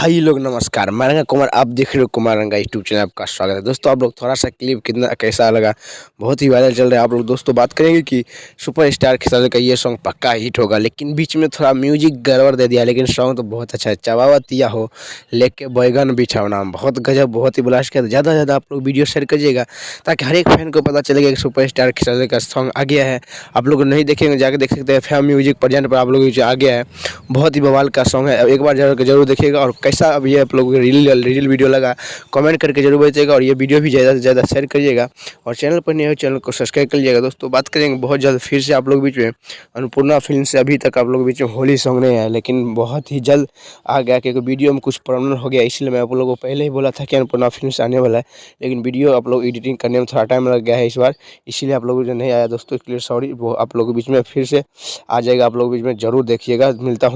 भाई लोग नमस्कार, मैं रंगा कुमार। आप देख रहे हो कुमार रंगा यूट्यूब चैनल। आपका स्वागत है दोस्तों। आप लोग थोड़ा सा क्लिप कितना कैसा लगा, बहुत ही वायरल चल रहा है। आप लोग दोस्तों बात करेंगे कि सुपरस्टार खेसारी का ये सॉन्ग पक्का हिट होगा, लेकिन बीच में थोड़ा म्यूजिक गड़बड़ दे दिया, लेकिन सॉन्ग तो बहुत अच्छा है। चबावतिया हो लेके बैगन बिछावना, बहुत गजब, बहुत ही ब्लास्ट किया। ज़्यादा से ज़्यादा आप लोग वीडियो शेयर करिएगा ताकि हर एक फैन को पता चलेगा कि सुपरस्टार खेसारी का सॉन्ग आ गया है। आप लोग नहीं देखेंगे जाके देख सकते हैं, फैम म्यूजिक प्रेजेंट पर आप लोग आ गया है। बहुत ही बवाल का सॉन्ग है, एक बार जरूर देखिएगा। और कैसा अब ये आप लोग रील वीडियो लगा, कमेंट करके जरूर बताइएगा। और ये वीडियो भी ज़्यादा से ज़्यादा शेयर करिएगा, और चैनल पर नहीं हो चैनल को सब्सक्राइब कर लीजिएगा। दोस्तों बात करेंगे बहुत जल्द फिर से आप लोग बीच में अन्नपूर्णा फिल्म से। अभी तक आप लोग बीच में होली सॉन्ग नहीं आया, लेकिन बहुत ही जल्द आ गया, क्योंकि वीडियो में कुछ प्रॉब्लम हो गया। इसलिए मैं आप लोगों को पहले ही बोला था कि अन्नपूर्णा फिल्म से आने वाला है, लेकिन वीडियो आप लोग एडिटिंग करने में थोड़ा टाइम लग गया है इस बार, इसीलिए आप लोगों को जो नहीं आया दोस्तों, इसके लिए सॉरी। वो आप लोगों के बीच में फिर से आ जाएगा, आप लोग बीच में जरूर देखिएगा। मिलता हूँ।